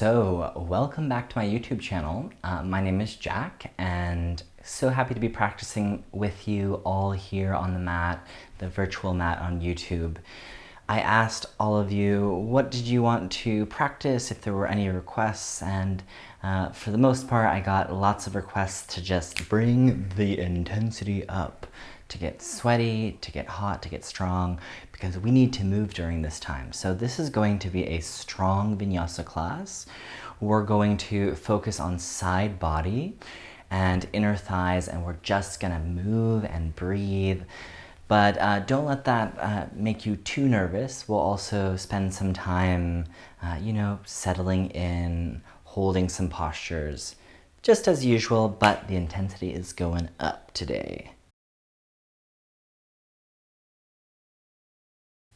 So, welcome back to my YouTube channel. My name is Jack, and so happy to be practicing with you all here on the mat, the virtual mat on YouTube. I asked all of you, what did you want to practice, if there were any requests, and for the most part, I got lots of requests to just bring the intensity up, to get sweaty, to get hot, to get strong, because we need to move during this time. So this is going to be a strong vinyasa class. We're going to focus on side body and inner thighs, and we're just gonna move and breathe. But don't let that make you too nervous. We'll also spend some time, settling in, holding some postures, just as usual, but the intensity is going up today.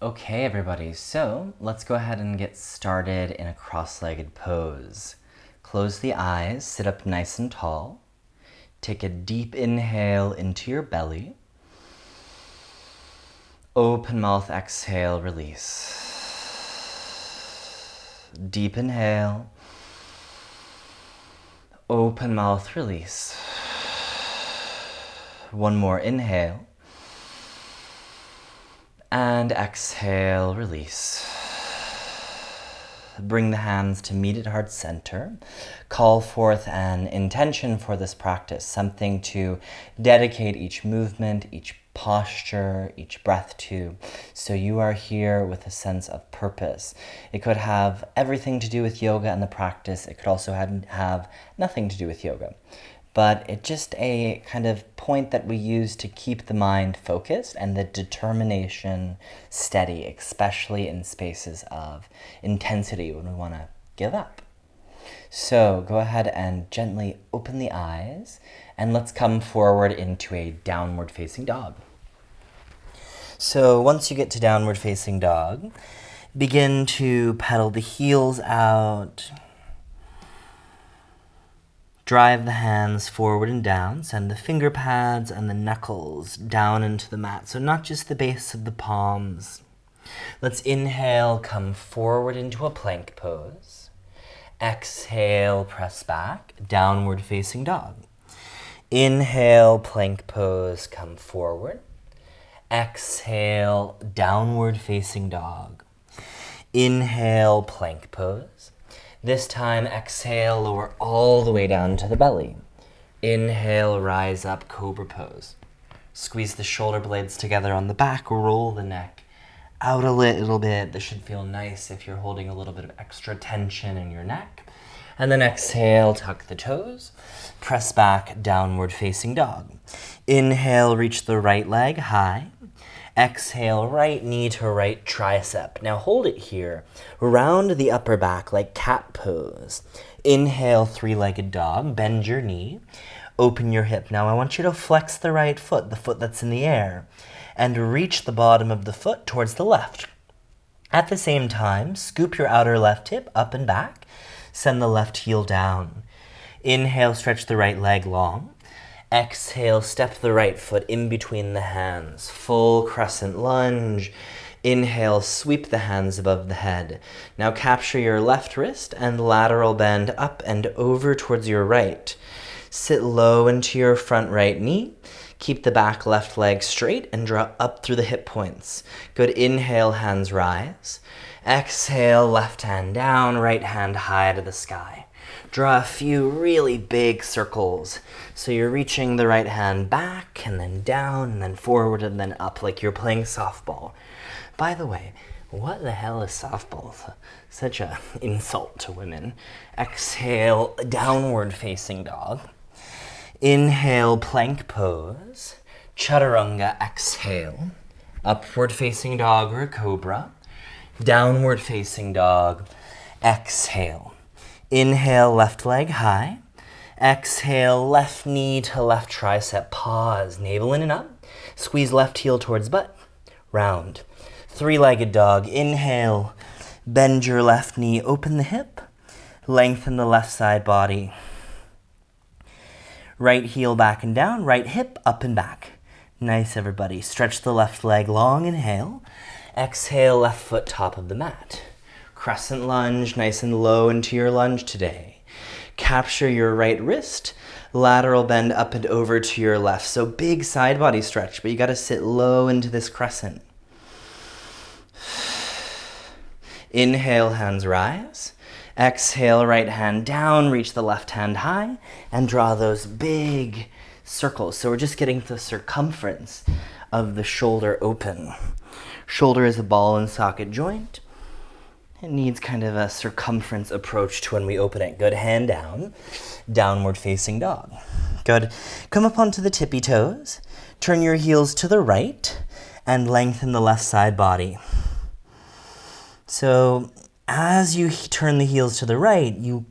Okay, everybody, so let's go ahead and get started in a cross-legged pose. Close the eyes, sit up nice and tall. Take a deep inhale into your belly. Open mouth, exhale, release. Deep inhale. Open mouth, release. One more inhale. And exhale, release. Bring the hands to meet at heart center. Call forth an intention for this practice, something to dedicate each movement, each posture, each breath to. So you are here with a sense of purpose. It could have everything to do with yoga and the practice. It could also have nothing to do with yoga. But it's just a kind of point that we use to keep the mind focused and the determination steady, especially in spaces of intensity when we want to give up. So go ahead and gently open the eyes, and let's come forward into a downward facing dog. So once you get to downward facing dog, begin to pedal the heels out. Drive the hands forward and down. Send the finger pads and the knuckles down into the mat. So not just the base of the palms. Let's inhale, come forward into a plank pose. Exhale, press back, downward facing dog. Inhale, plank pose, come forward. Exhale, downward facing dog. Inhale, plank pose. This time, exhale, lower all the way down to the belly. Inhale, rise up, cobra pose. Squeeze the shoulder blades together on the back, roll the neck out a little bit. This should feel nice if you're holding a little bit of extra tension in your neck. And then exhale, tuck the toes. Press back, downward facing dog. Inhale, reach the right leg high. Exhale, right knee to right tricep. Now hold it here. Round the upper back like cat pose. Inhale, three-legged dog. Bend your knee. Open your hip. Now I want you to flex the right foot, the foot that's in the air, and reach the bottom of the foot towards the left. At the same time, scoop your outer left hip up and back. Send the left heel down. Inhale, stretch the right leg long. Exhale, step the right foot in between the hands. Full crescent lunge. Inhale, sweep the hands above the head. Now capture your left wrist and lateral bend up and over towards your right. Sit low into your front right knee. Keep the back left leg straight and draw up through the hip points. Good. Inhale, hands rise. Exhale, left hand down, right hand high to the sky. Draw a few really big circles. So you're reaching the right hand back and then down and then forward and then up like you're playing softball. By the way, what the hell is softball? Such an insult to women. Exhale, downward facing dog. Inhale, plank pose. Chaturanga, exhale. Upward facing dog or cobra. Downward facing dog, exhale. Inhale, left leg high. Exhale, left knee to left tricep. Pause, navel in and up. Squeeze left heel towards butt. Round. Three-legged dog. Inhale, bend your left knee, open the hip. Lengthen the left side body. Right heel back and down, right hip up and back. Nice, everybody. Stretch the left leg long, inhale. Exhale, left foot top of the mat. Crescent lunge, nice and low into your lunge today. Capture your right wrist, lateral bend up and over to your left. So big side body stretch, but you gotta sit low into this crescent. Inhale, hands rise. Exhale, right hand down, reach the left hand high, and draw those big circles. So we're just getting the circumference of the shoulder open. Shoulder is a ball and socket joint. It needs kind of a circumference approach to when we open it. Good, hand down, downward facing dog. Good, come up onto the tippy toes, turn your heels to the right, and lengthen the left side body. So as you turn the heels to the right, you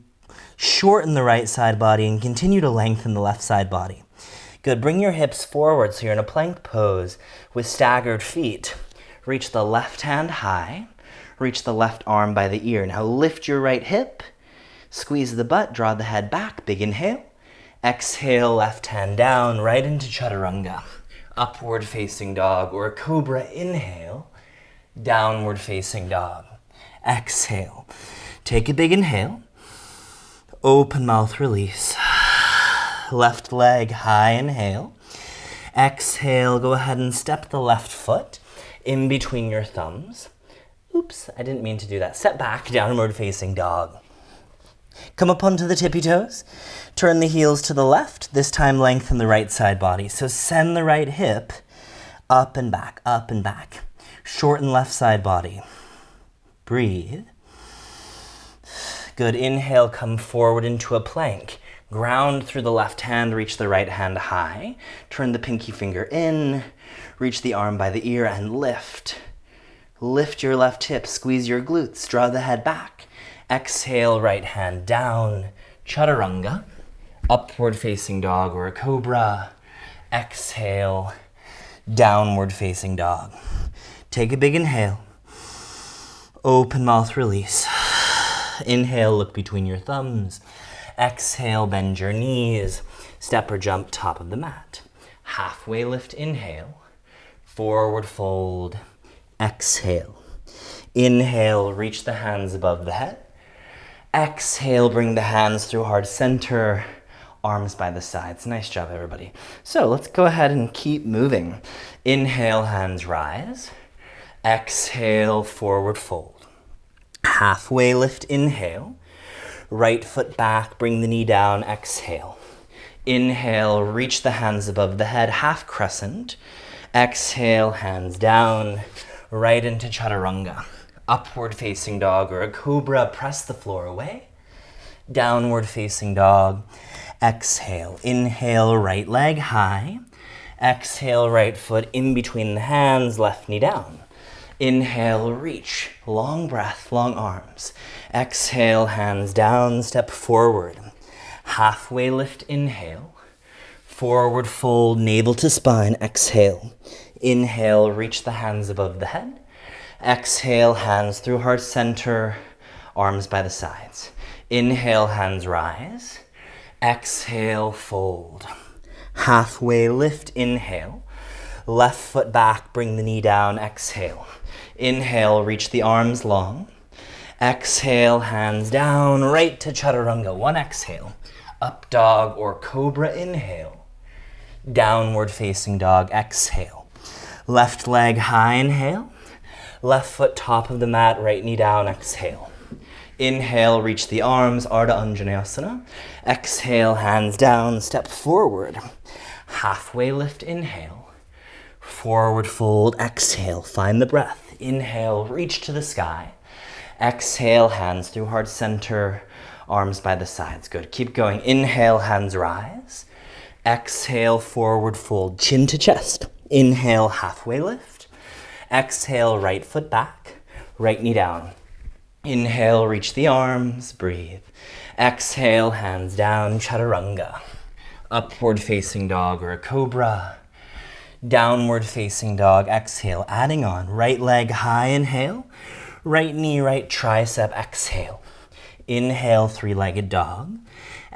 shorten the right side body and continue to lengthen the left side body. Good, bring your hips forward so you're in a plank pose with staggered feet. Reach the left hand high, reach the left arm by the ear. Now lift your right hip, squeeze the butt, draw the head back, big inhale. Exhale, left hand down, right into chaturanga. Upward facing dog or cobra, inhale. Downward facing dog. Exhale. Take a big inhale. Open mouth, release. Left leg, high inhale. Exhale, go ahead and step the left foot in between your thumbs. Oops, I didn't mean to do that. Step back, downward facing dog. Come up onto the tippy toes. Turn the heels to the left. This time lengthen the right side body. So send the right hip up and back, up and back. Shorten left side body. Breathe. Good, inhale, come forward into a plank. Ground through the left hand, reach the right hand high. Turn the pinky finger in, reach the arm by the ear and lift. Lift your left hip, squeeze your glutes, draw the head back. Exhale, right hand down, chaturanga. Upward facing dog or a cobra. Exhale, downward facing dog. Take a big inhale. Open mouth, release. Inhale, look between your thumbs. Exhale, bend your knees. Step or jump top of the mat. Halfway lift, inhale. Forward fold. Exhale. Inhale, reach the hands above the head. Exhale, bring the hands through heart center. Arms by the sides. Nice job, everybody. So let's go ahead and keep moving. Inhale, hands rise. Exhale, forward fold. Halfway lift, inhale. Right foot back, bring the knee down, exhale. Inhale, reach the hands above the head, half crescent. Exhale, hands down, right into chaturanga. Upward facing dog or a cobra, press the floor away. Downward facing dog. Exhale, inhale, right leg high. Exhale, right foot in between the hands, left knee down. Inhale, reach, long breath, long arms. Exhale, hands down, step forward. Halfway lift, inhale. Forward fold, navel to spine, exhale. Inhale, reach the hands above the head. Exhale, hands through heart center, arms by the sides. Inhale, hands rise. Exhale, fold. Halfway lift, inhale. Left foot back, bring the knee down, exhale. Inhale, reach the arms long. Exhale, hands down, right to chaturanga. One exhale. Up dog or cobra, inhale. Downward facing dog, exhale. Left leg high, inhale. Left foot top of the mat, right knee down, exhale. Inhale, reach the arms, Ardha Anjaneyasana. Exhale, hands down, step forward. Halfway lift, inhale. Forward fold, exhale, find the breath. Inhale, reach to the sky. Exhale, hands through heart center, arms by the sides. Good, keep going. Inhale, hands rise. Exhale, forward fold, chin to chest. Inhale, halfway lift. Exhale, right foot back, right knee down. Inhale, reach the arms, breathe. Exhale, hands down, chaturanga. Upward facing dog or a cobra. Downward facing dog, exhale, adding on. Right leg high, inhale. Right knee, right tricep, exhale. Inhale, three-legged dog.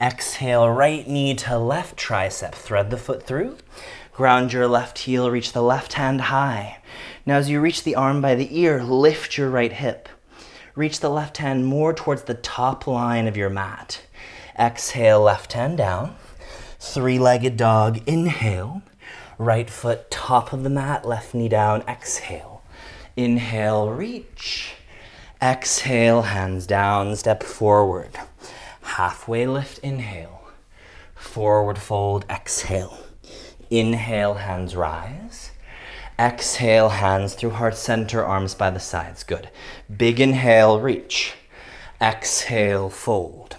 Exhale, right knee to left tricep. Thread the foot through. Ground your left heel, reach the left hand high. Now as you reach the arm by the ear, lift your right hip. Reach the left hand more towards the top line of your mat. Exhale, left hand down. Three-legged dog, inhale. Right foot top of the mat, left knee down, exhale. Inhale, reach. Exhale, hands down, step forward. Halfway lift, inhale. Forward fold, exhale. Inhale, hands rise. Exhale, hands through heart center, arms by the sides. Good. Big inhale, reach. Exhale, fold.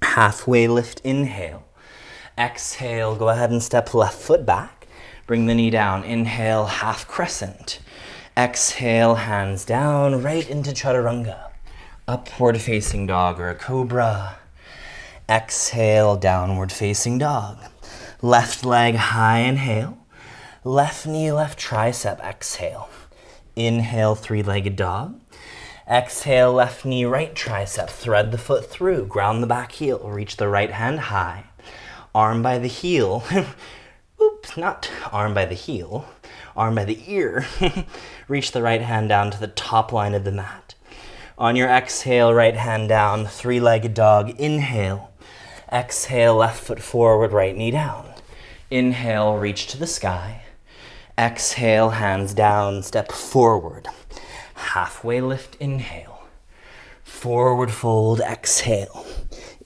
Halfway lift, inhale. Exhale, go ahead and step left foot back. Bring the knee down. Inhale, half crescent. Exhale, hands down, right into chaturanga. Upward facing dog or a cobra. Exhale, downward facing dog. Left leg high, inhale. Left knee, left tricep, exhale. Inhale, three-legged dog. Exhale, left knee, right tricep. Thread the foot through, ground the back heel. Reach the right hand high. Arm by the heel. Oops, not arm by the heel. Arm by the ear. Reach the right hand down to the top line of the mat. On your exhale, right hand down, three-legged dog. Inhale. Exhale, left foot forward, right knee down. Inhale, reach to the sky. Exhale, hands down, step forward. Halfway lift, inhale. Forward fold, exhale.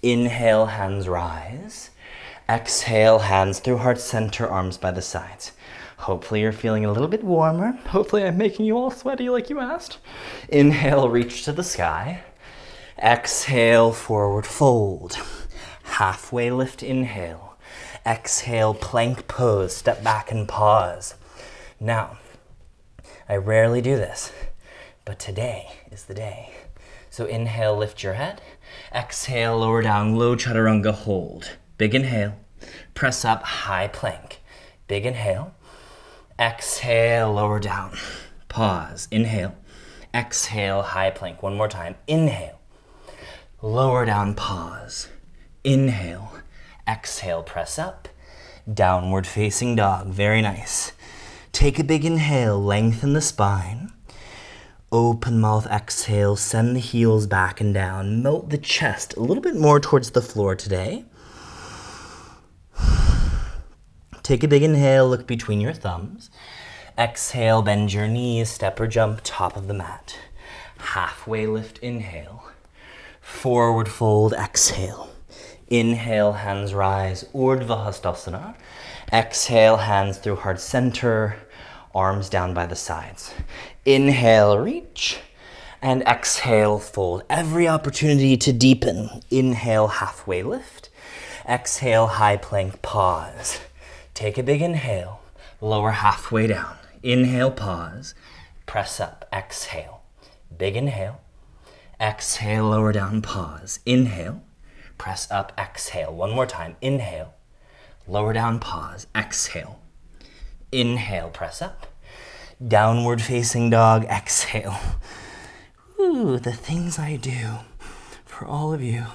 Inhale, hands rise. Exhale, hands through heart center, arms by the sides. Hopefully you're feeling a little bit warmer. Hopefully I'm making you all sweaty like you asked. Inhale, reach to the sky. Exhale, forward fold. Halfway lift, inhale. Exhale, plank pose, step back and pause. Now, I rarely do this, but today is the day. So inhale, lift your head. Exhale, lower down, low chaturanga, hold. Big inhale, press up, high plank. Big inhale. Exhale, lower down. Pause. Inhale. Exhale, high plank. One more time. Inhale. Lower down, pause. Inhale. Exhale, press up. Downward facing dog. Very nice. Take a big inhale, lengthen the spine. Open mouth, exhale, send the heels back and down. Melt the chest a little bit more towards the floor today. Take a big inhale, look between your thumbs. Exhale, bend your knees, step or jump, top of the mat. Halfway lift, inhale. Forward fold, exhale. Inhale, hands rise, Urdhva Hastasana. Exhale, hands through heart center, arms down by the sides. Inhale, reach. And exhale, fold. Every opportunity to deepen. Inhale, halfway lift. Exhale, high plank, pause. Take a big inhale, lower halfway down. Inhale, pause, press up, exhale. Big inhale, exhale, lower down, pause. Inhale, press up, exhale. One more time, inhale, lower down, pause, exhale. Inhale, press up. Downward facing dog, exhale. Ooh, the things I do for all of you.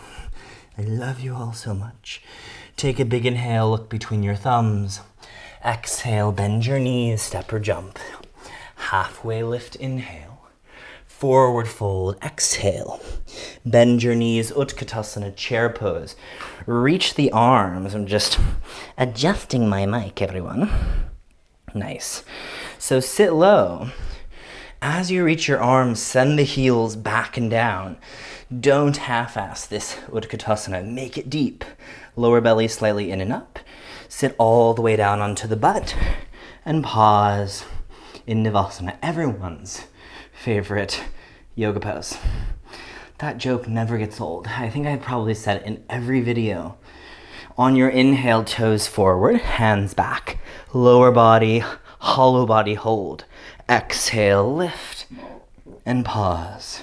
I love you all so much. Take a big inhale, look between your thumbs. Exhale, bend your knees, step or jump. Halfway lift, inhale. Forward fold, exhale. Bend your knees, Utkatasana, chair pose. Reach the arms. I'm just adjusting my mic, everyone. Nice. So sit low. As you reach your arms, send the heels back and down. Don't half-ass this Utkatasana. Make it deep. Lower belly slightly in and up. Sit all the way down onto the butt. And pause in Navasana. Everyone's favorite yoga pose. That joke never gets old. I think I've probably said it in every video. On your inhale, toes forward, hands back. Lower body, hollow body hold. Exhale, lift, and pause.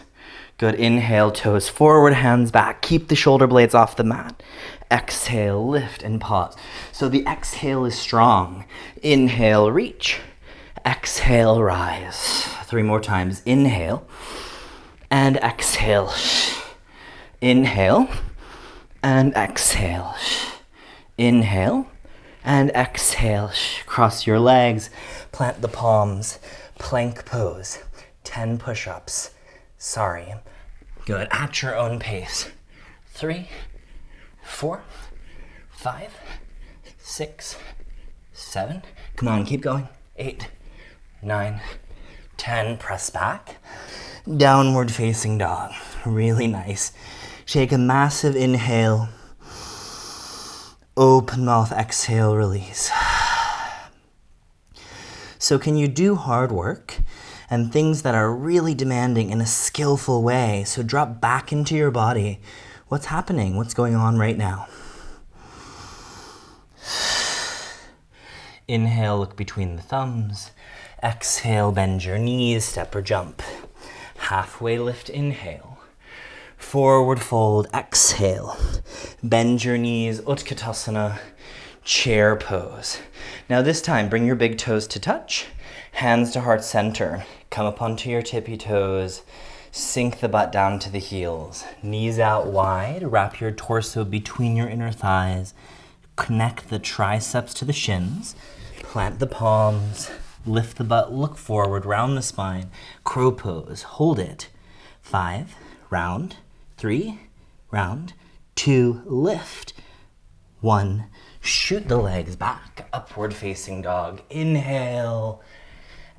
Good. Inhale, toes forward, hands back. Keep the shoulder blades off the mat. Exhale, lift, and pause. So the exhale is strong. Inhale, reach. Exhale, rise. 3 more times. Inhale, and exhale. Inhale, and exhale. Inhale, and exhale. Cross your legs. Plant the palms. Plank pose. 10 push-ups. Sorry, Good, at your own pace. 3, 4, 5, 6, 7. Come on, keep going. 8, 9, 10. Press back. Downward facing dog. Really nice. Take a massive inhale. Open mouth, exhale, release. So can you do hard work and things that are really demanding in a skillful way? So drop back into your body. What's happening? What's going on right now? Inhale, look between the thumbs. Exhale, bend your knees, step or jump. Halfway lift, inhale. Forward fold, exhale. Bend your knees, Utkatasana, chair pose. Now this time, bring your big toes to touch, hands to heart center. Come up onto your tippy toes, sink the butt down to the heels. Knees out wide, wrap your torso between your inner thighs. Connect the triceps to the shins. Plant the palms, lift the butt, look forward, round the spine. Crow pose, hold it. 5, round. 3, round. 2, lift. 1, shoot the legs back, upward facing dog. Inhale,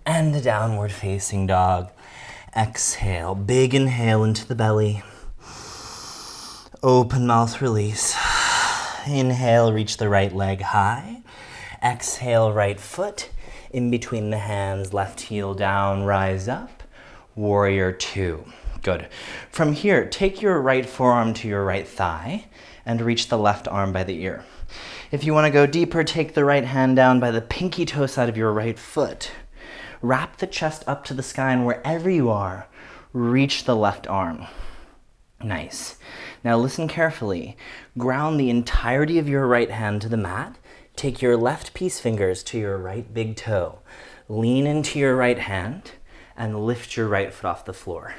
and the downward facing dog. Exhale, big inhale into the belly. Open mouth, release. Inhale, reach the right leg high. Exhale, right foot in between the hands, left heel down, rise up. Warrior 2. Good. From here, take your right forearm to your right thigh and reach the left arm by the ear. If you want to go deeper, take the right hand down by the pinky toe side of your right foot. Wrap the chest up to the sky, and wherever you are, reach the left arm. Nice. Now listen carefully. Ground the entirety of your right hand to the mat. Take your left peace fingers to your right big toe. Lean into your right hand and lift your right foot off the floor.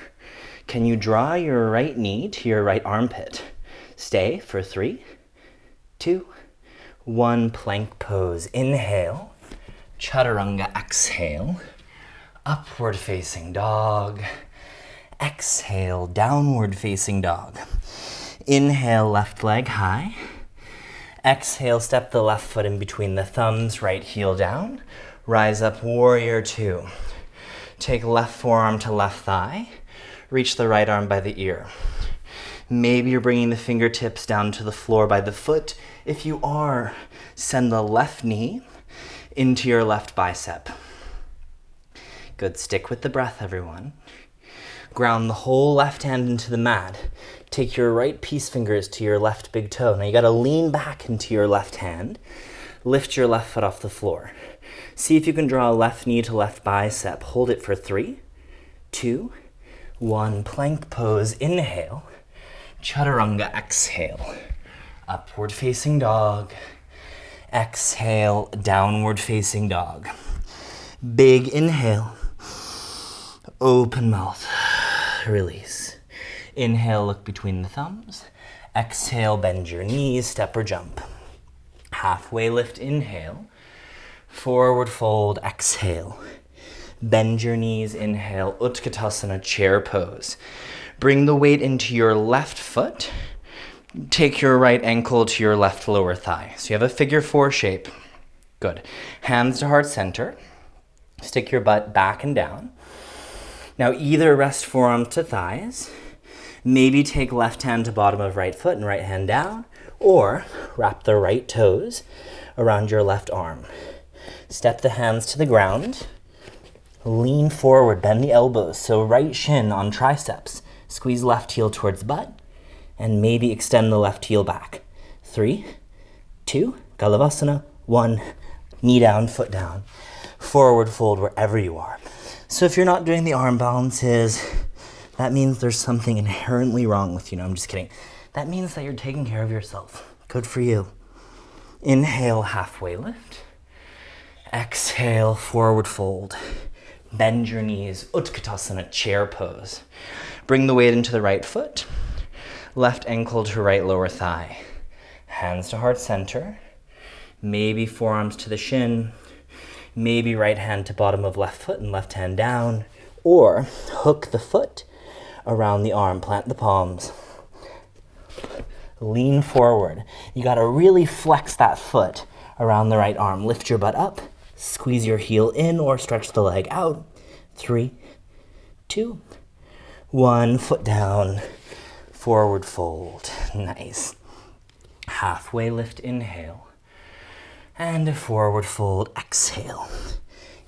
Can you draw your right knee to your right armpit? Stay for 3, 2, 1. Plank pose. Inhale. Chaturanga. Exhale. Upward facing dog. Exhale. Downward facing dog. Inhale, left leg high. Exhale, step the left foot in between the thumbs, right heel down. Rise up, warrior 2. Take left forearm to left thigh. Reach the right arm by the ear. Maybe you're bringing the fingertips down to the floor by the foot. If you are, send the left knee into your left bicep. Good, stick with the breath, everyone. Ground the whole left hand into the mat. Take your right peace fingers to your left big toe. Now you gotta lean back into your left hand. Lift your left foot off the floor. See if you can draw a left knee to left bicep. Hold it for 3, 2, 1. Plank pose. Inhale. Chaturanga. Exhale. Upward facing dog. Exhale. Downward facing dog. Big inhale. Open mouth. Release. Inhale, look between the thumbs. Exhale, bend your knees, step or jump. Halfway lift, inhale. Forward fold, exhale. Bend your knees, inhale. Utkatasana, chair pose. Bring the weight into your left foot. Take your right ankle to your left lower thigh. So you have a figure 4 shape. Good. Hands to heart center. Stick your butt back and down. Now either rest forearm to thighs. Maybe take left hand to bottom of right foot and right hand down. Or wrap the right toes around your left arm. Step the hands to the ground. Lean forward, bend the elbows. So right shin on triceps. Squeeze left heel towards butt. And maybe extend the left heel back. 3, 2, Galavasana. 1, knee down, foot down. Forward fold wherever you are. So if you're not doing the arm balances, that means there's something inherently wrong with you. No, I'm just kidding. That means that you're taking care of yourself. Good for you. Inhale, halfway lift. Exhale, forward fold. Bend your knees, Utkatasana, chair pose. Bring the weight into the right foot. Left ankle to right lower thigh. Hands to heart center. Maybe forearms to the shin. Maybe right hand to bottom of left foot and left hand down. Or hook the foot around the arm. Plant the palms. Lean forward. You gotta really flex that foot around the right arm. Lift your butt up. Squeeze your heel in or stretch the leg out. 3, 2, 1. Foot down. Forward fold. Nice. Halfway lift, inhale. And a forward fold, exhale.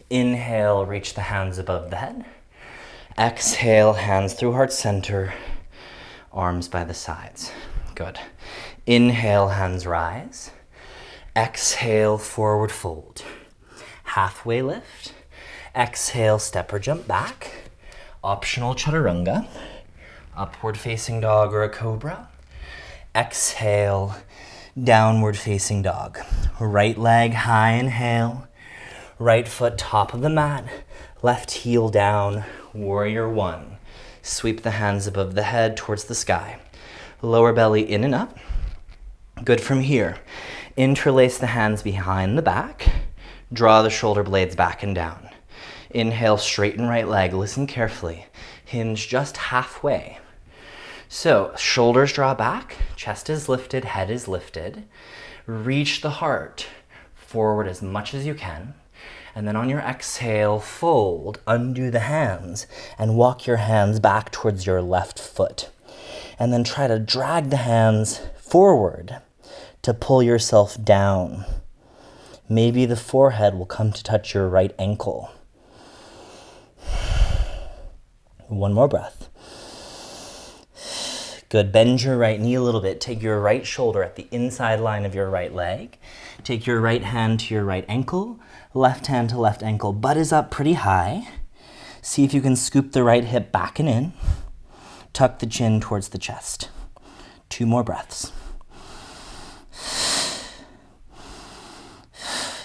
Inhale, reach the hands above the head. Exhale, hands through heart center. Arms by the sides. Good. Inhale, hands rise. Exhale, forward fold. Halfway lift. Exhale, step or jump back. Optional chaturanga. Upward facing dog or a cobra. Exhale, downward facing dog. Right leg high, inhale. Right foot top of the mat. Left heel down, warrior one. Sweep the hands above the head towards the sky. Lower belly in and up. Good from here. Interlace the hands behind the back. Draw the shoulder blades back and down. Inhale, straighten right leg. Listen carefully. Hinge just halfway. So, shoulders draw back, chest is lifted, head is lifted. Reach the heart forward as much as you can. And then on your exhale, fold, undo the hands, and walk your hands back towards your left foot. And then try to drag the hands forward to pull yourself down. Maybe the forehead will come to touch your right ankle. One more breath. Good. Bend your right knee a little bit. Take your right shoulder at the inside line of your right leg. Take your right hand to your right ankle. Left hand to left ankle. Butt is up pretty high. See if you can scoop the right hip back and in. Tuck the chin towards the chest. 2 more breaths.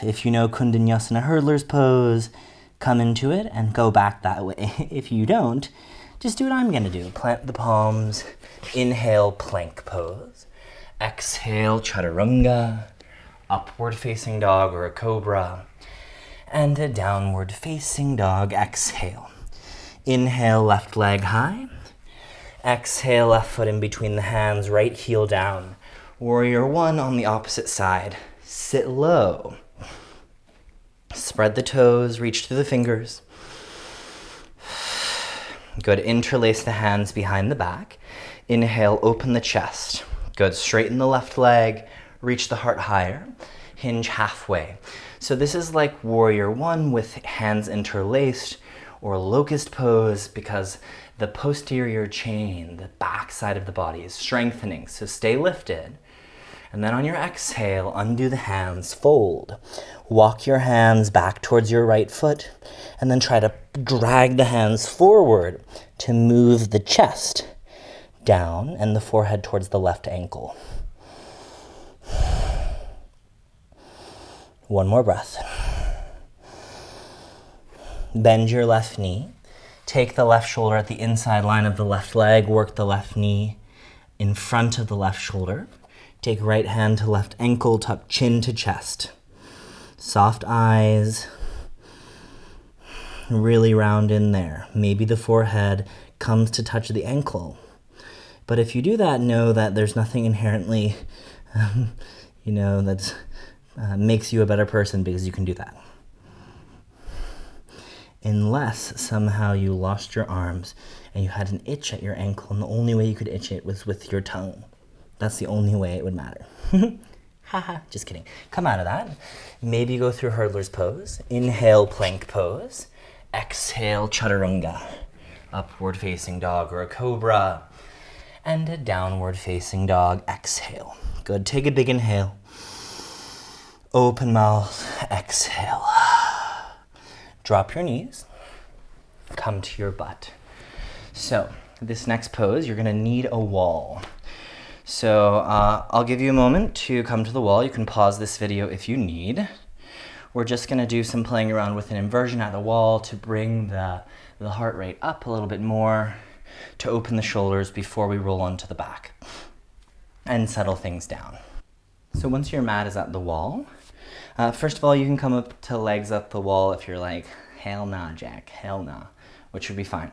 If you know Kundanyasana hurdler's pose, come into it and go back that way. If you don't, just do what I'm gonna do. Plant the palms. Inhale, plank pose. Exhale, chaturanga. Upward facing dog or a cobra. And a downward facing dog. Exhale. Inhale, left leg high. Exhale, left foot in between the hands, right heel down. Warrior one on the opposite side. Sit low. Spread the toes, reach through the fingers. Good. Interlace the hands behind the back. Inhale, open the chest. Good. Straighten the left leg. Reach the heart higher. Hinge halfway. So this is like warrior one with hands interlaced, or locust pose, because the posterior chain, the back side of the body, is strengthening. So stay lifted. And then on your exhale, undo the hands, fold. Walk your hands back towards your right foot, and then try to drag the hands forward to move the chest down and the forehead towards the left ankle. 1 more breath. Bend your left knee. Take the left shoulder at the inside line of the left leg. Work the left knee in front of the left shoulder. Take right hand to left ankle. Tuck chin to chest. Soft eyes. Really round in there. Maybe the forehead comes to touch the ankle. But if you do that, know that there's nothing inherently, that makes you a better person because you can do that. Unless somehow you lost your arms and you had an itch at your ankle, and the only way you could itch it was with your tongue. That's the only way it would matter. Haha, just kidding. Come out of that. Maybe go through hurdler's pose. Inhale, plank pose. Exhale, chaturanga. Upward facing dog or a cobra. And a downward facing dog. Exhale. Good. Take a big inhale. Open mouth. Exhale. Drop your knees. Come to your butt. So, this next pose, you're gonna need a wall. So, I'll give you a moment to come to the wall. You can pause this video if you need. We're just gonna do some playing around with an inversion at the wall to bring the heart rate up a little bit more, to open the shoulders before we roll onto the back and settle things down. So once your mat is at the wall, first of all, you can come up to legs up the wall if you're like, hell nah, Jack, hell nah. which would be fine.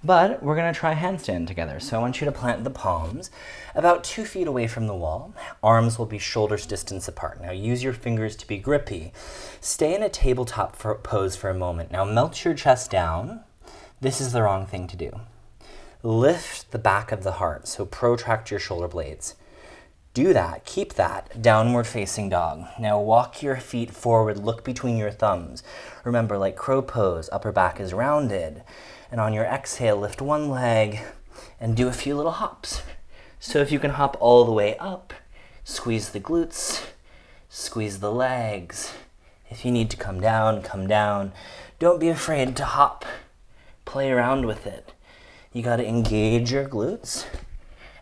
But we're gonna try handstand together. So I want you to plant the palms about 2 feet away from the wall. Arms will be shoulders distance apart. Now use your fingers to be grippy. Stay in a tabletop pose for a moment. Now melt your chest down. This is the wrong thing to do. Lift the back of the heart, so protract your shoulder blades. Do that, keep that, downward facing dog. Now walk your feet forward, look between your thumbs. Remember, like crow pose, upper back is rounded. And on your exhale, lift one leg and do a few little hops. So if you can hop all the way up, squeeze the glutes, squeeze the legs. If you need to come down, come down. Don't be afraid to hop. Play around with it. You gotta engage your glutes.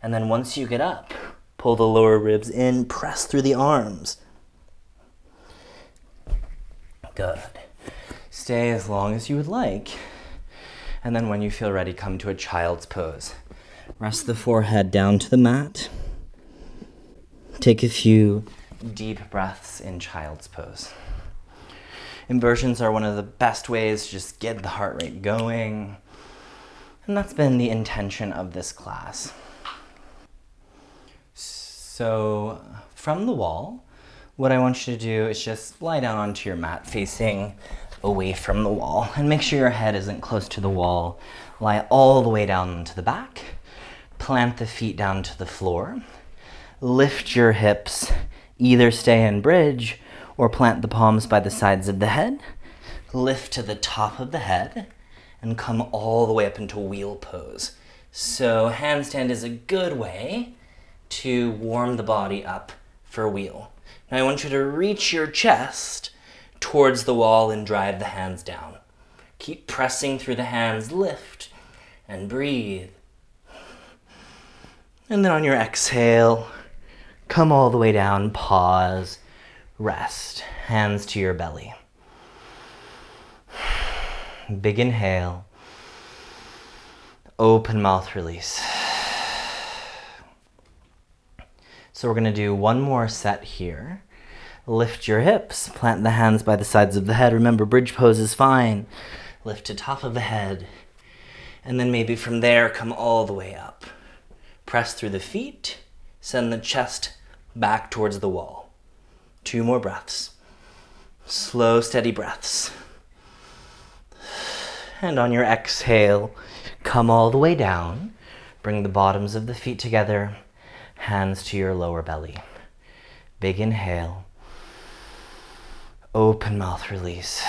And then once you get up, pull the lower ribs in, press through the arms. Good. Stay as long as you would like. And then when you feel ready, come to a child's pose. Rest the forehead down to the mat. Take a few deep breaths in child's pose. Inversions are one of the best ways to just get the heart rate going. And that's been the intention of this class. So from the wall, what I want you to do is just lie down onto your mat facing away from the wall and make sure your head isn't close to the wall. Lie all the way down to the back. Plant the feet down to the floor. Lift your hips. Either stay in bridge or plant the palms by the sides of the head. Lift to the top of the head and come all the way up into wheel pose. So handstand is a good way to warm the body up for wheel. Now I want you to reach your chest towards the wall and drive the hands down. Keep pressing through the hands, lift and breathe. And then on your exhale, come all the way down, pause, rest, hands to your belly. Big inhale, open mouth release. So we're gonna do one more set here. Lift your hips, plant the hands by the sides of the head. Remember, bridge pose is fine. Lift to top of the head. And then maybe from there, come all the way up. Press through the feet, send the chest back towards the wall. 2 more breaths. Slow, steady breaths. And on your exhale, come all the way down. Bring the bottoms of the feet together. Hands to your lower belly. Big inhale. Open mouth release.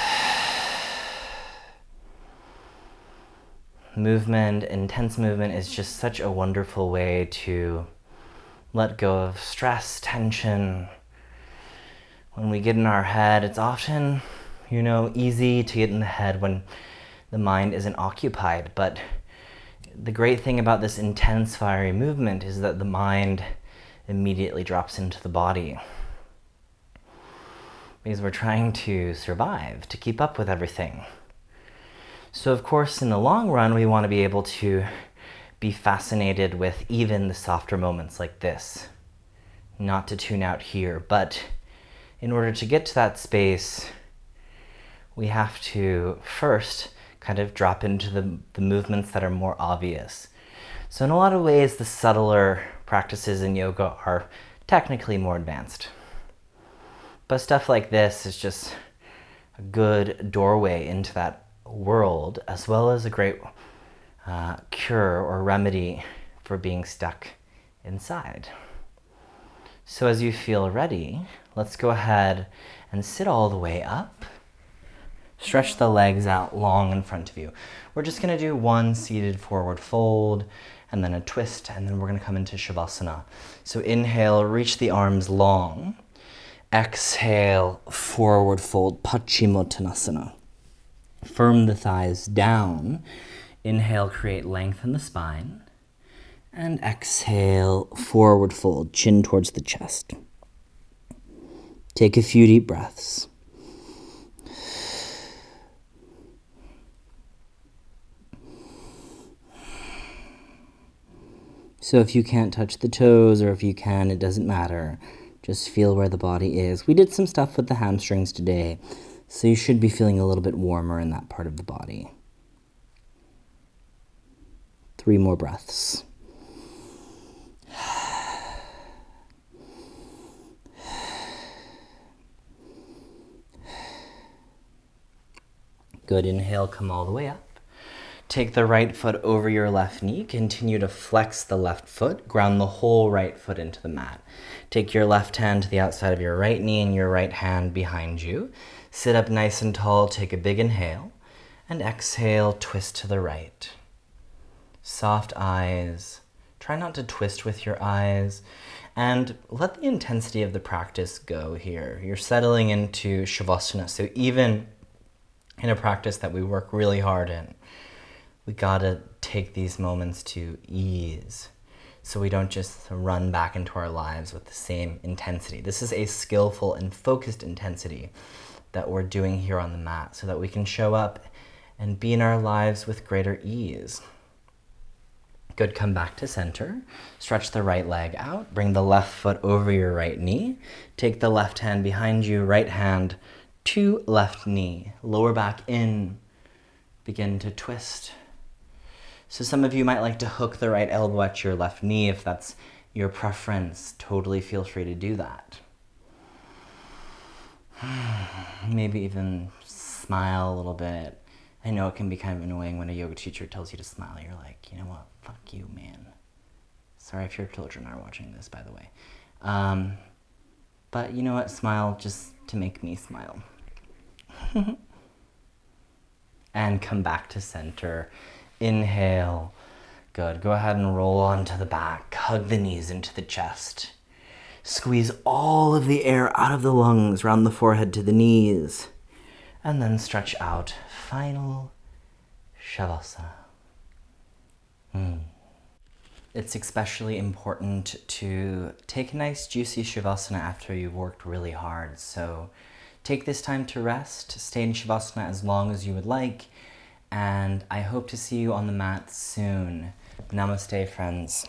Movement, intense movement is just such a wonderful way to let go of stress, tension. When we get in our head, it's often, easy to get in the head when the mind isn't occupied, but the great thing about this intense, fiery movement is that the mind immediately drops into the body. Because we're trying to survive, to keep up with everything. So of course, in the long run, we want to be able to be fascinated with even the softer moments like this. Not to tune out here, but in order to get to that space, we have to first kind of drop into the movements that are more obvious. So in a lot of ways, the subtler practices in yoga are technically more advanced. But stuff like this is just a good doorway into that world, as well as a great cure or remedy for being stuck inside. So as you feel ready, let's go ahead and sit all the way up. Stretch the legs out long in front of you. We're just gonna do one seated forward fold, and then a twist, and then we're gonna come into Shavasana. So inhale, reach the arms long. Exhale, forward fold, Paschimottanasana. Firm the thighs down. Inhale, create length in the spine. And exhale, forward fold, chin towards the chest. Take a few deep breaths. So if you can't touch the toes, or if you can, it doesn't matter. Just feel where the body is. We did some stuff with the hamstrings today, so you should be feeling a little bit warmer in that part of the body. 3 more breaths. Good, inhale, come all the way up. Take the right foot over your left knee. Continue to flex the left foot. Ground the whole right foot into the mat. Take your left hand to the outside of your right knee and your right hand behind you. Sit up nice and tall. Take a big inhale. And exhale, twist to the right. Soft eyes. Try not to twist with your eyes. And let the intensity of the practice go here. You're settling into Shavasana. So even in a practice that we work really hard in, we gotta take these moments to ease so we don't just run back into our lives with the same intensity. This is a skillful and focused intensity that we're doing here on the mat so that we can show up and be in our lives with greater ease. Good, come back to center. Stretch the right leg out. Bring the left foot over your right knee. Take the left hand behind you, right hand to left knee. Lower back in. Begin to twist. So some of you might like to hook the right elbow at your left knee. If that's your preference, totally feel free to do that. Maybe even smile a little bit. I know it can be kind of annoying when a yoga teacher tells you to smile. You're like, you know what? Fuck you, man. Sorry if your children are watching this, by the way. But you know what? Smile just to make me smile. And come back to center. Inhale. Good. Go ahead and roll onto the back. Hug the knees into the chest. Squeeze all of the air out of the lungs, round the forehead to the knees. And then stretch out. Final Shavasana. It's especially important to take a nice juicy Shavasana after you've worked really hard. So take this time to rest. Stay in Shavasana as long as you would like. And I hope to see you on the mat soon. Namaste, friends.